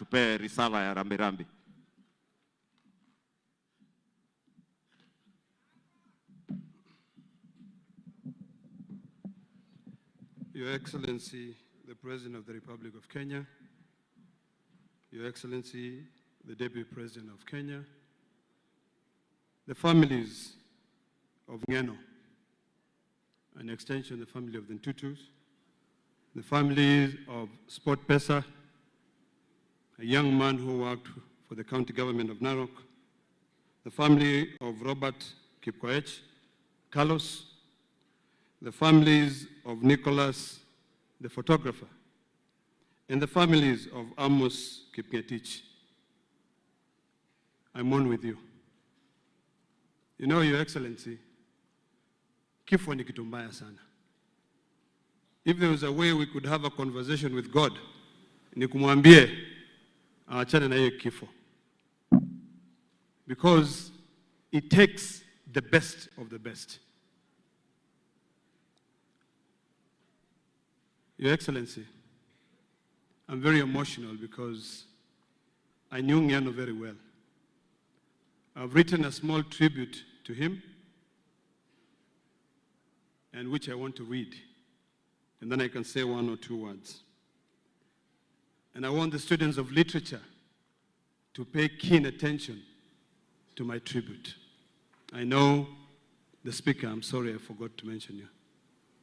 atupe risala ya rambirambi. Your Excellency, the President of the Republic of Kenya, Your Excellency, the Deputy President of Kenya, the families of Ngeno, an extension, the family of the Ntutus, the families of Sport Pesa, a young man who worked for the county government of Narok, the family of Robert Kipkoech, Carlos, the families of Nicholas, the photographer, and the families of Amos Kipngetich. I'm on with you. You know, Your Excellency, kifo ni kitu mbaya sana. If there was a way we could have a conversation with God, ni kumwambie aachane na hiyo kifo. Because it takes the best of the best. Your Excellency, I'm very emotional because I knew Ngeno very well. I've written a small tribute to him, and which I want to read, and then I can say one or two words. And I want the students of literature to pay keen attention to my tribute. I know the speaker, I'm sorry I forgot to mention you,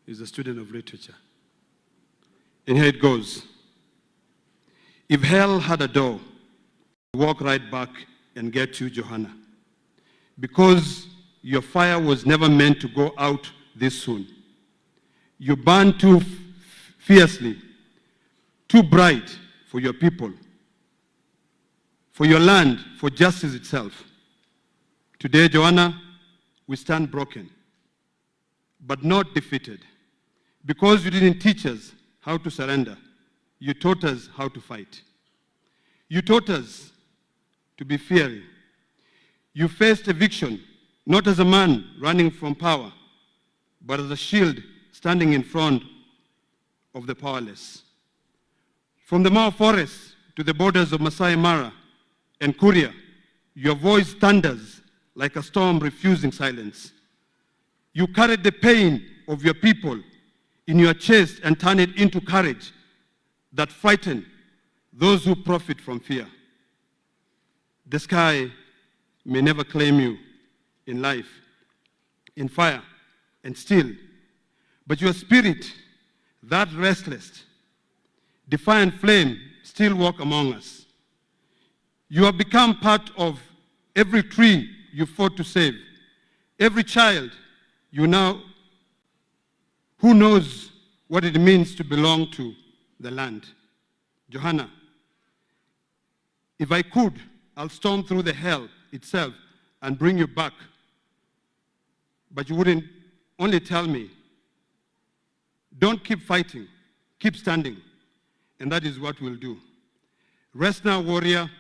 is a student of literature. And here it goes. If hell had a door, walk right back and get you, Johanna. Because your fire was never meant to go out this soon. You burn too fiercely, too bright for your people, for your land, for justice itself. Today, Johanna, we stand broken, but not defeated. Because you didn't teach us how to surrender, you taught us how to fight. You taught us to be fearing. You faced eviction, not as a man running from power, but as a shield standing in front of the powerless. From the Mao Forest to the borders of Masai Mara and Kuria, your voice thunders like a storm refusing silence. You carried the pain of your people in your chest and turn it into courage that frighten those who profit from fear. The sky may never claim you in life, in fire, and still, but your spirit, that restless, defiant flame, still walk among us. You have become part of every tree you fought to save, every child you now who knows what it means to belong to the land. Johanna, if I could, I'll storm through the hell itself and bring you back. But you wouldn't only tell me, don't keep fighting, keep standing. And that is what we'll do. Rest now, warrior.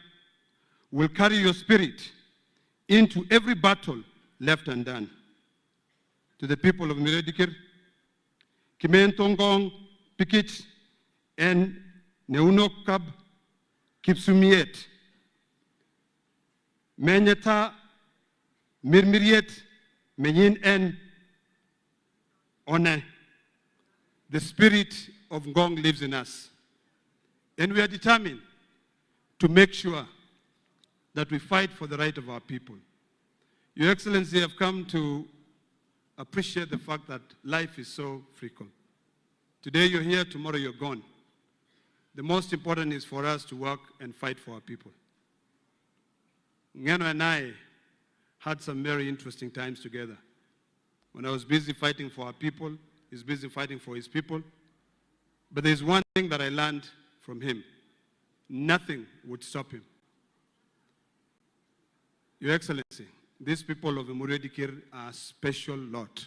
We'll carry your spirit into every battle left undone. To the people of Miredikir, Kimentongong, Pikit, and Neunokab, Kipsumiet, Menyeta, Mirmiriet, Menyin en One. The spirit of Ngong lives in us. And we are determined to make sure that we fight for the right of our people. Your Excellency, I've come to appreciate the fact that life is so frequent. Today you're here, tomorrow you're gone. The most important is for us to work and fight for our people. Ngeno and I had some very interesting times together. When I was busy fighting for our people, he's busy fighting for his people. But there's one thing that I learned from him. Nothing would stop him. Your Excellency, these people of Emuredikir are a special lot.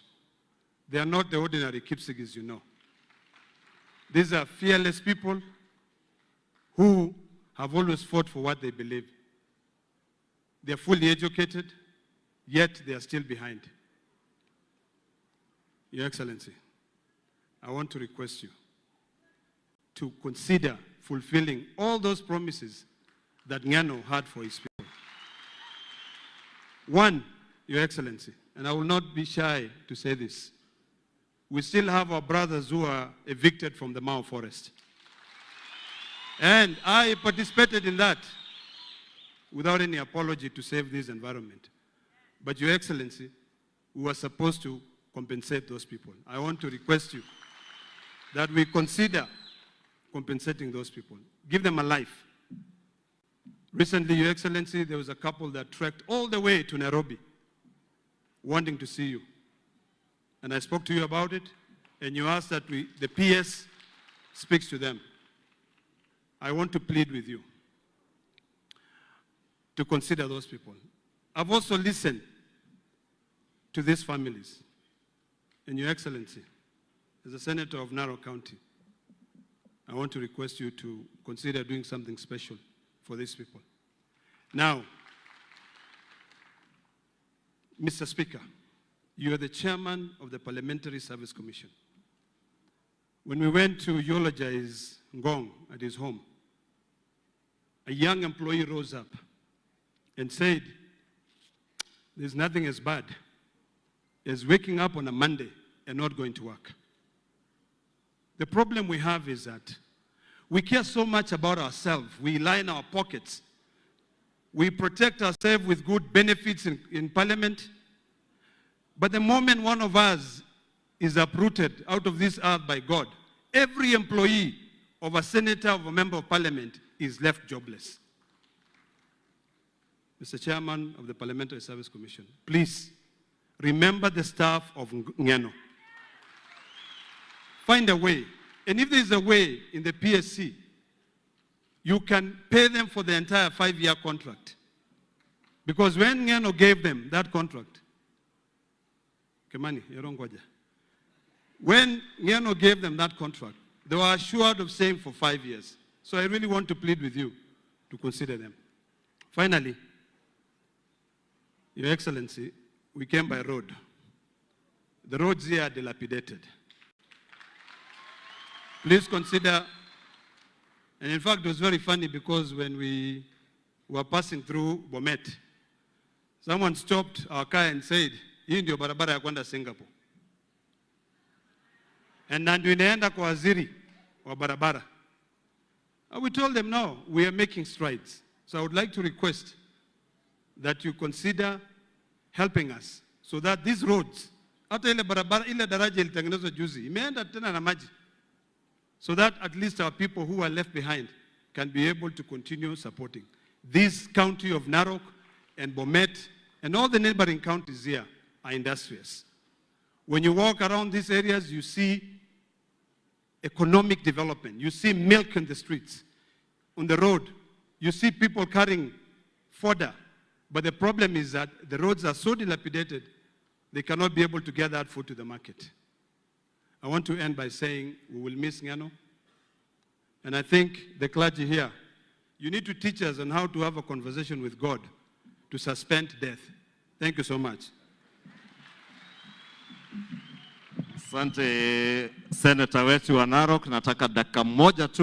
They are not the ordinary Kipsigis, you know. These are fearless people who have always fought for what they believe. They are fully educated, yet they are still behind. Your Excellency, I want to request you to consider fulfilling all those promises that Ngeno had for his people. One, Your Excellency, and I will not be shy to say this, we still have our brothers who are evicted from the Mao forest. And I participated in that without any apology to save this environment. But Your Excellency, we were supposed to compensate those people. I want to request you that we consider compensating those people. Give them a life. Recently, Your Excellency, there was a couple that trekked all the way to Nairobi wanting to see you. And I spoke to you about it, and you asked that the PS speaks to them. I want to plead with you to consider those people. I've also listened to these families. And Your Excellency, as a senator of Narok County, I want to request you to consider doing something special for these people. Now, Mr. Speaker, you are the chairman of the Parliamentary Service Commission. When we went to eulogize Ngong at his home, a young employee rose up and said, there's nothing as bad as waking up on a Monday and not going to work. The problem we have is that we care so much about ourselves. We line our pockets. We protect ourselves with good benefits in Parliament. But the moment one of us is uprooted out of this earth by God, every employee of a senator, of a member of Parliament, is left jobless. Mr. Chairman of the Parliamentary Service Commission, please remember the staff of Ngeno. Find a way. And if there is a way in the PSC, you can pay them for the entire 5-year contract. Because when Ngeno gave them that contract, when Ngeno gave them that contract, they were assured of staying for 5 years. So I really want to plead with you to consider them. Finally, Your Excellency, we came by road. The roads here are dilapidated. Please consider, and in fact it was very funny because when we were passing through Bomet, someone stopped our car and said, hii ndio barabara ya kwenda Singapore. And ndio inaenda kwa waziri wa barabara. And we told them, no, we are making strides. So I would like to request that you consider helping us so that these roads, hata ile barabara, ile daraja ilitengenezwa juzi, imeenda tena na maji. So that at least our people who are left behind can be able to continue supporting. This county of Narok and Bomet and all the neighboring counties here are industrious. When you walk around these areas, you see economic development. You see milk in the streets. On the road, you see people carrying fodder. But the problem is that the roads are so dilapidated, they cannot be able to get that food to the market. I want to end by saying we will miss Ngeno. And I think the clergy here, you need to teach us on how to have a conversation with God to suspend death. Thank you so much. Asante Senator wetu wa Narok, nataka dakika moja tu.